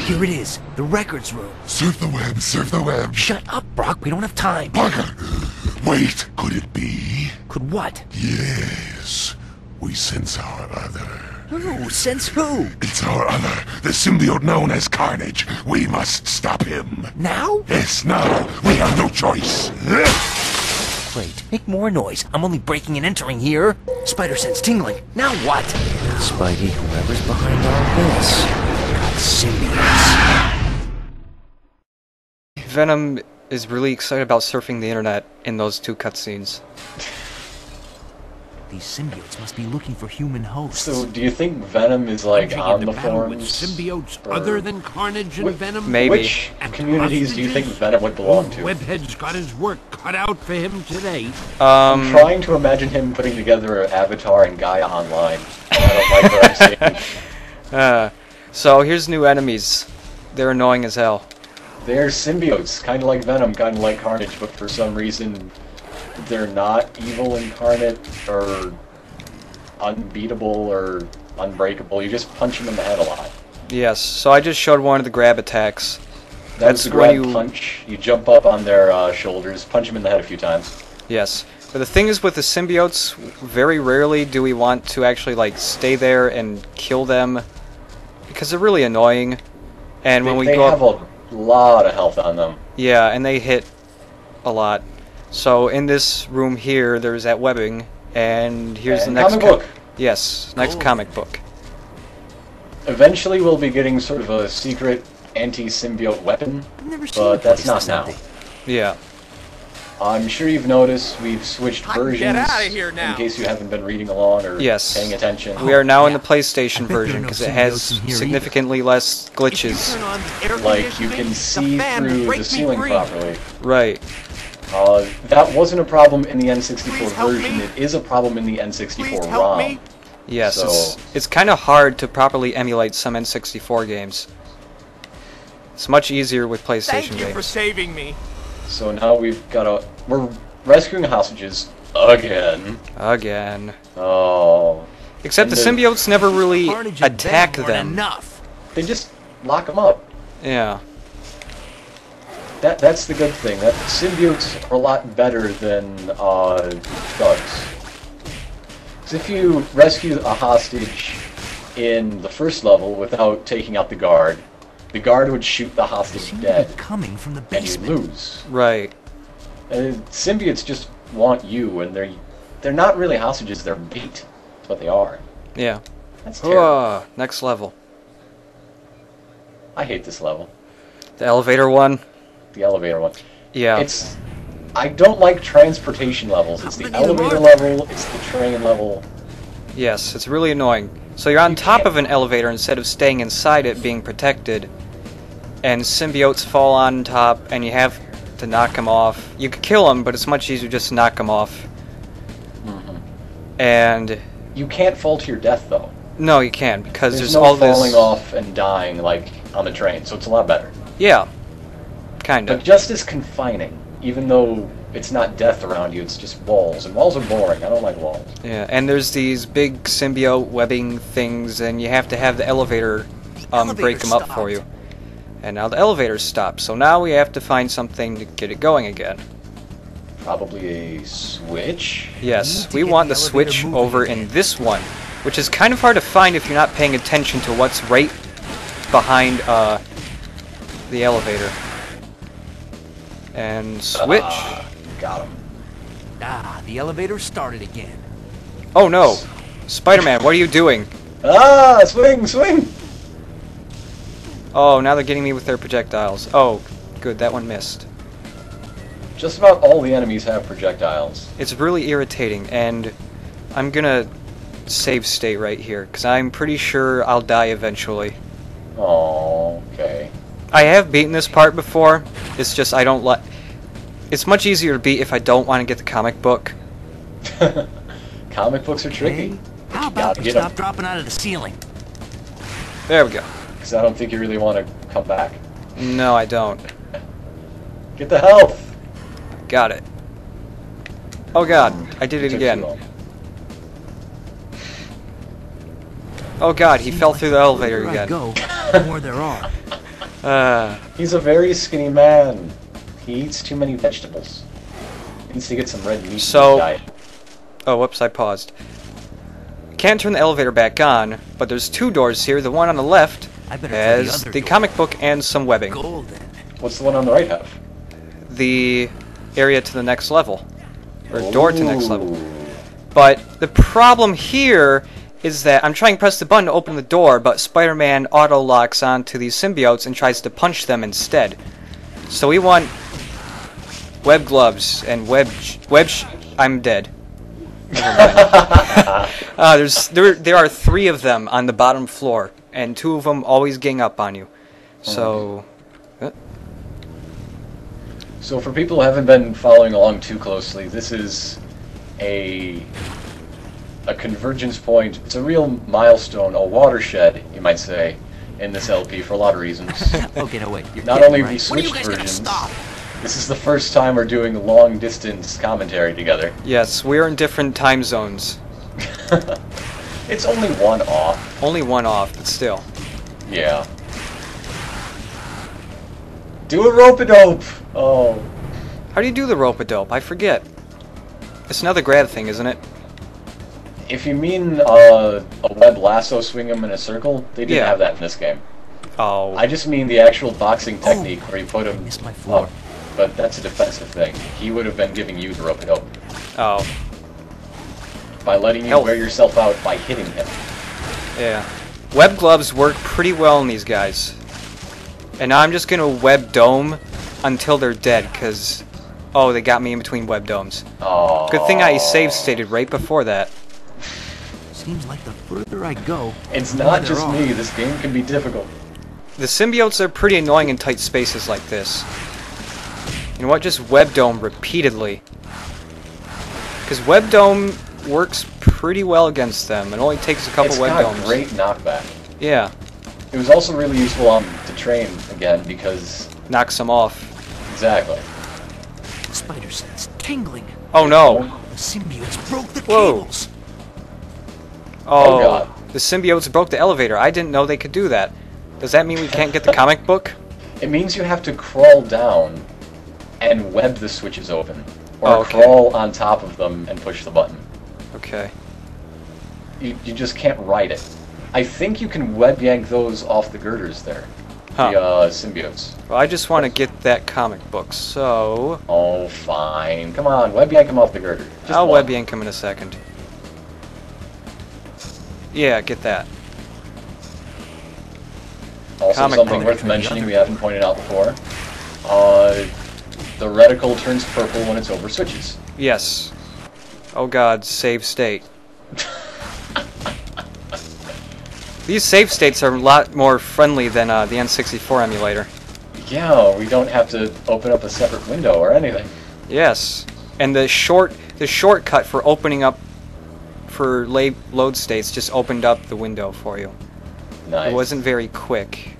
Here it is, the records room. Surf the web, surf the web. Shut up, Brock, we don't have time. Parker! Wait, could it be? Could what? Yes. We sense our other. Who? Since who? It's our other, the symbiote known as Carnage. We must stop him. Now? Yes, now. We have no choice. Great. Make more noise. I'm only breaking and entering here. Spider sense tingling. Now what? Spidey, whoever's behind all this. Got symbiotes. Venom is really excited about surfing the internet in those 2 cutscenes. These symbiotes must be looking for human hosts. So, do you think Venom is like on the battle with forums? symbiotes Or- other than Carnage and Venom? Maybe. Which communities do you think Venom would belong to? Webhead's got his work cut out for him today. I'm trying to imagine him putting together an avatar in Gaia Online. I don't like what I'm seeing. So here's new enemies. They're annoying as hell. They're symbiotes, kind of like Venom, kind of like Carnage, but for some reason they're not evil incarnate or unbeatable or unbreakable. You just punch them in the head a lot. Yes, so I just showed one of the grab attacks. That's the when grab punch. You jump up on their shoulders, punch them in the head a few times. Yes. But the thing is with the symbiotes, very rarely do we want to actually like stay there and kill them because they're really annoying. And when we they go have up, a lot of health on them. yeah, and they hit a lot. So in this room here, there's that webbing, and here's And the next comic book. Yes, next comic book. Eventually we'll be getting sort of a secret anti-symbiote weapon, I've never seen a but that's place not this now. empty. Yeah. I'm sure you've noticed we've switched I can versions get outta here now. in case you haven't been reading along or Yes. paying attention. We are now in yeah. the PlayStation I bet there are version no because it has symbiotes in here significantly less If you glitches. turn on the air Like, you conditioning, can the see fan will through break the me ceiling free. properly. Right. That wasn't a problem in the N64 Please help version. me. It is a problem in the N64 Please help ROM. me. Yes, So- it's kind of hard to properly emulate some N64 games. It's much easier with PlayStation Thank you for games. saving me. So now we're rescuing hostages again. Again. Oh. Except the And symbiotes never really Carnage and attack Venom weren't them. enough. They just lock them up. Yeah. That's the good thing. That symbiotes are a lot better than thugs. Because if you rescue a hostage in the first level without taking out the guard would shoot the They hostage seem to dead, be coming from the and you'd basement. lose. Right. And symbiotes just want you, and they're not really hostages. They're bait. That's what they are. Yeah. That's terrible. Next level. I hate this level. The elevator one. The elevator one. Yeah. I don't like transportation levels. It's the many of them elevator are level, it's the train level. Yes, it's really annoying. So you're on top of an elevator instead of staying inside it being protected, and symbiotes fall on top, and you have to knock them off. You could kill them, but it's much easier just to knock them off. And You can't fall to your death, though. no, you can't because There's there's no all falling this. off and dying like on the train, so it's a lot better. Yeah, kind But of. just as confining, even though it's not death around you, it's just walls, and walls are boring. I don't like walls. Yeah, and there's these big symbiote webbing things, and you have to have the elevator break them up for you. And now the elevator's stopped, so now we have to find something to get it going again. Probably a switch? Yes, to we get want the the elevator switch moving over again. in this one, which is kind of hard to find if you're not paying attention to what's right behind the elevator. And switch. Got him. Ah, the elevator started again. Oh no! Spider-Man, what are you doing? Ah! Swing! Swing! Oh, now they're getting me with their projectiles. Oh, good, that one missed. Just about all the enemies have projectiles. It's really irritating, and I'm gonna save state right here, because I'm pretty sure I'll die eventually. Oh, okay. I have beaten this part before, it's just I don't like... It's much easier to beat if I don't want to get the comic book. Comic books are tricky. Hey, how You about gotta you get 'em. stop dropping out of the ceiling? There we go. Because I don't think you really want to come back. No, I don't. Get the health! Got it. Oh god, I did it Took again. too long. Oh god, he Seems fell like through the the elevator further I again. go, the more there are. He's a very skinny man. He eats too many vegetables. He needs to get some red meat in his diet. Oh, whoops, I paused. Can't turn the elevator back on, but there's 2 doors here. The one on the left has the comic book and some webbing. What's the one on the right have? The area to the next level. Or door to the next level. But the problem here is that I'm trying to press the button to open the door, but Spider-Man auto-locks onto these symbiotes and tries to punch them instead. So we want web gloves and I'm dead. There are 3 of them on the bottom floor, and 2 of them always gang up on you. So... So for people who haven't been following along too closely, this is a convergence point. It's a real milestone, a watershed, you might say, in this LP for a lot of reasons. Okay, no wait. Not only we switched versions, this is the first time we're doing long-distance commentary together. Yes, we're in different time zones. It's only one off. Only one off, but still. Yeah. Do a rope-a-dope! Oh. How do you do the rope-a-dope? I forget. It's another grab thing, isn't it? If you mean a web lasso swing him in a circle, they didn't have that in this game. Oh. I just mean the actual boxing technique where you put him up. But that's a defensive thing. He would have been giving you the rope-a-dope. Oh. By letting you wear yourself out by hitting him. Yeah. Web gloves work pretty well on these guys. And now I'm just gonna web dome until they're dead, because... Oh, they got me in between web domes. Oh. Good thing I save stated right before that. Seems like the further I go... It's not just me, this game can be difficult. The symbiotes are pretty annoying in tight spaces like this. You know what? Just web dome repeatedly. Because web dome works pretty well against them. It only takes a couple web domes. It's got great knockback. Yeah. It was also really useful to train again because... Knocks them off. Exactly. Spider sense tingling. Oh no! The symbiotes broke the Whoa. cables. Oh God. The symbiotes broke the elevator. I didn't know they could do that. Does that mean we can't get the comic book? It means you have to crawl down and web the switches open. Or crawl on top of them and push the button. Okay. You just can't ride it. I think you can web yank those off the girders there. Huh. The symbiotes. Well, I just want to get that comic book, so... Oh, fine. Come on, web yank them off the girder. I'll web yank them in a second. Yeah, get that. Also, Comic something book. worth mentioning we haven't pointed out before. The reticle turns purple when it's over switches. Yes. Oh god, save state. These save states are a lot more friendly than the N64 emulator. Yeah, we don't have to open up a separate window or anything. Yes. And the shortcut for opening up for load states just opened up the window for you. Nice. It wasn't very quick.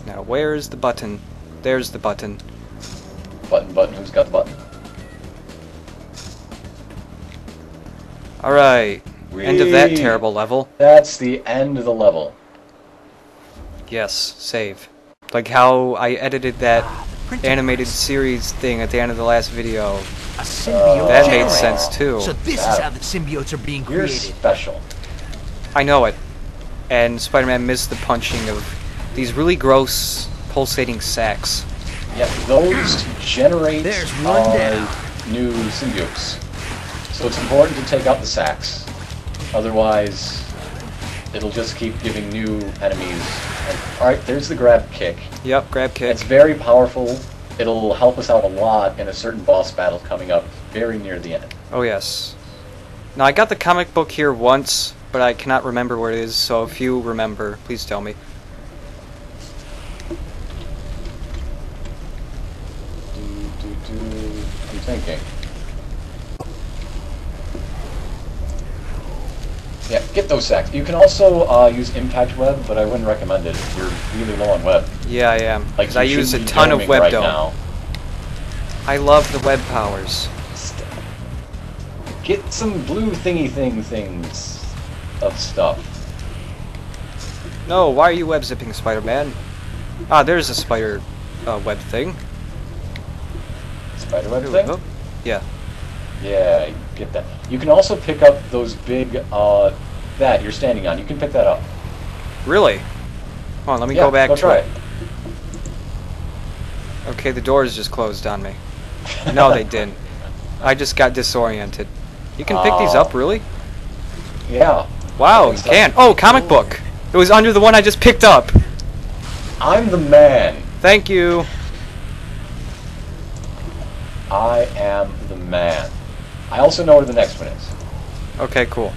Now, where's the button? There's the button. Button, who's got the button? Alright. End of that terrible level. That's the end of the level. Yes, save. Like how I edited that animated series thing at the end of the last video. A symbiote that made generator. sense too. So this is how the symbiotes are being You're created. special. I know it. And Spider-Man missed the punching of these really gross pulsating sacs. Yeah, those generate There's one down. new symbiotes. So it's important to take out the sacs. Otherwise, it'll just keep giving new enemies. Alright, there's the grab kick. Yep, grab kick. It's very powerful. It'll help us out a lot in a certain boss battle coming up very near the end. Oh yes. Now I got the comic book here once, but I cannot remember where it is, so if you remember, please tell me. I'm thinking. Yeah, get those sacks. You can also use Impact Web, but I wouldn't recommend it if you're really low on web. Yeah, I am. Like, Because I use a ton of web dome. I love the web powers. Get some blue thingy things of stuff. No, why are you web zipping, Spider-Man? Ah, there's a spider web thing. Spider web Ooh, thing? oh, yeah. Yeah, get that. You can also pick up those big, that you're standing on. You can pick that up. Really? Hold on, let me Yeah, go back go to try it. Okay, the doors just closed on me. No, they didn't. I just got disoriented. You can pick these up, really? Yeah. Wow, you can. Oh, comic book. It was under the one I just picked up. I'm the man. Thank you. I am the man. I also know where the next one is. Okay, cool.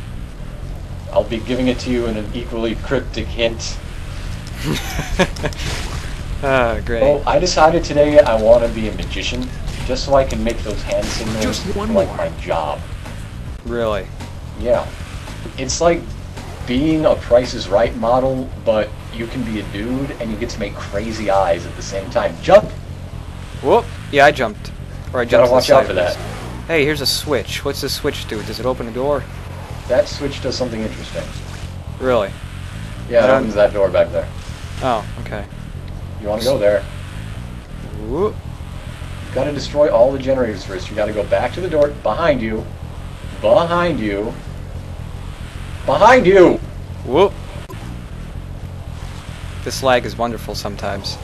I'll be giving it to you in an equally cryptic hint. Ah, great. Oh, I decided today I want to be a magician, just so I can make those hand signals Just one like more. my job. Really? Yeah. It's like being a Price is Right model, but you can be a dude and you get to make crazy eyes at the same time. Jump! Whoop. Yeah, I jumped. Or I Gotta jumped to the watch side out for that. Hey, here's a switch. What's the switch do? Does it open a door? That switch does something interesting. Really? Yeah, it Um, opens that door back there. Oh, okay. You want to go there? Whoop. You gotta destroy all the generators first. You gotta go back to the door behind you. Behind you. Behind you! Whoop. This lag is wonderful sometimes.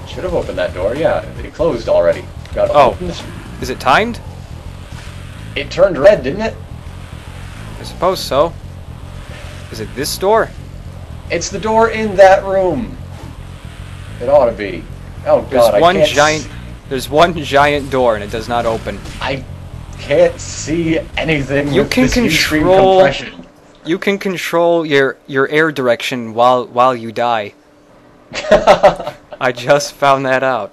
Should have opened that door. Yeah, it closed already. Gotta Oh. open this. Is it timed? It turned red, didn't it? I suppose so. Is it this door? It's the door in that room. It ought to be. Oh There's god, one I can't giant. There's one giant door and it does not open. I can't see anything You with can this Ustream control- compression. You can control your air direction while you die. I just found that out.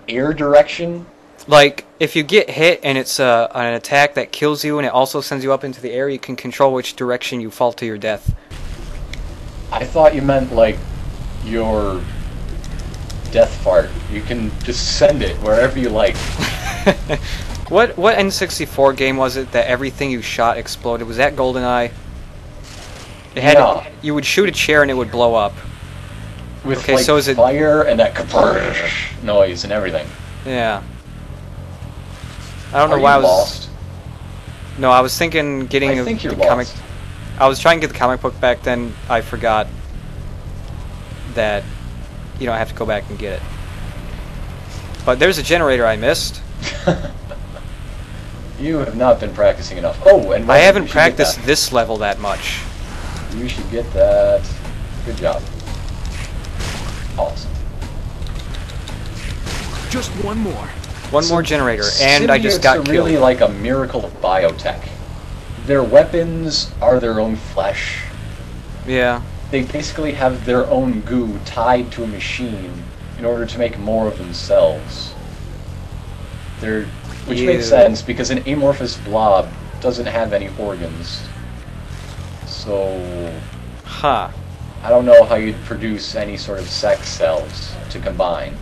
Air direction? Like, if you get hit and it's an attack that kills you and it also sends you up into the air, you can control which direction you fall to your death. I thought you meant like your death fart. You can just send it wherever you like. What N64 game was it that everything you shot exploded? Was that GoldenEye? It had Yeah. You would shoot a chair and it would blow up. With Okay, like so is it- fire and that kabrrrr noise and everything. Yeah. I don't know Are why I you was. lost? No, I was thinking getting I think the you're comic. lost. I was trying to get the comic book back then. I forgot that you don't have to go back and get it. But there's a generator I missed. You have not been practicing enough. Oh, and I you haven't should get practiced that. this level that much. You should get that. Good job. Awesome. Just one more. One more generator, and I just Symbiotes got are killed. really like a miracle of biotech. Their weapons are their own flesh. Yeah. They basically have their own goo tied to a machine in order to make more of themselves. Which Ew. makes sense because an amorphous blob doesn't have any organs. So Huh. I don't know how you'd produce any sort of sex cells to combine.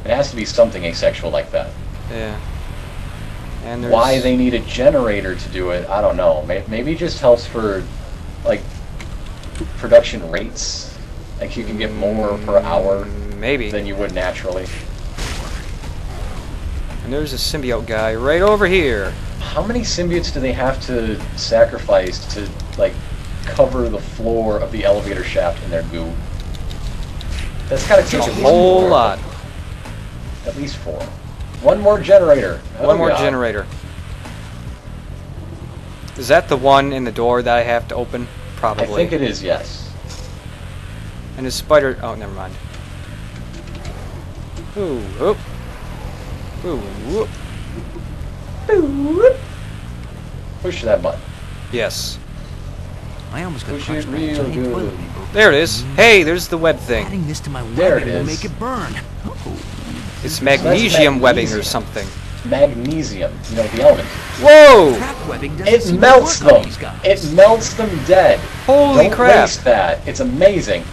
It has to be something asexual like that. Yeah. And there's... Why they need a generator to do it, I don't know. Maybe it just helps for, like, production rates. Like, you can get more per hour Maybe. than you would naturally. And there's a symbiote guy right over here. How many symbiotes do they have to sacrifice to, like, cover the floor of the elevator shaft in their goo? That's gotta take A at least whole four. lot. At least 4. One more generator. Oh, One more God. generator. Is that the one in the door that I have to open? I Probably. think it is, yes. And his spider... Oh, never mind. Ooh, whoop. Ooh, whoop. Push that button. Yes. I almost got Push crushed it by a real giant good. toilet paper. There it is. Hey, there's the web thing. Adding this to my There webbing it will is. make it burn. Oh. It's magnesium webbing or magnesium. something. Magnesium, you know, the element. Whoa! Trap webbing doesn't It seem to melts work on them. these guys. It melts them dead. Holy Don't crap. waste that. It's amazing.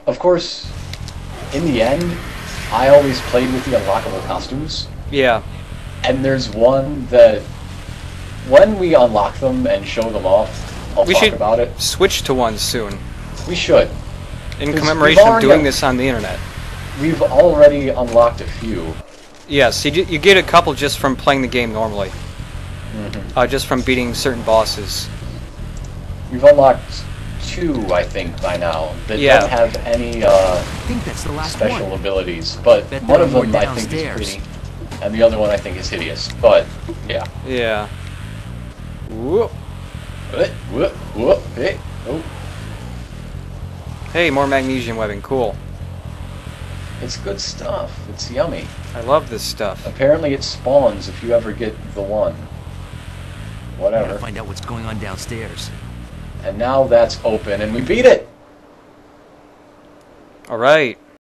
Of course, in the end, I always played with the unlockable costumes. Yeah. And there's one that when we unlock them and show them off, I'll We talk should about it. switch to one soon, We should. in 'Cause commemoration we've of doing already- this on the internet. We've already unlocked a few. Yes, you get a couple just from playing the game normally. Just from beating certain bosses. We've unlocked 2, I think, by now, that Yeah. don't have any I think that's the last special one. abilities. But Bet one there of are them more I think is downstairs. pretty, and the other one I think is hideous. But, yeah. Yeah. Whoop. Whoop, whoop, hey, oh. Hey, more magnesium webbing, cool. It's good stuff. It's yummy. I love this stuff. Apparently it spawns if you ever get the one. Gotta Whatever. find out what's going on downstairs. And now that's open, and we beat it! Alright.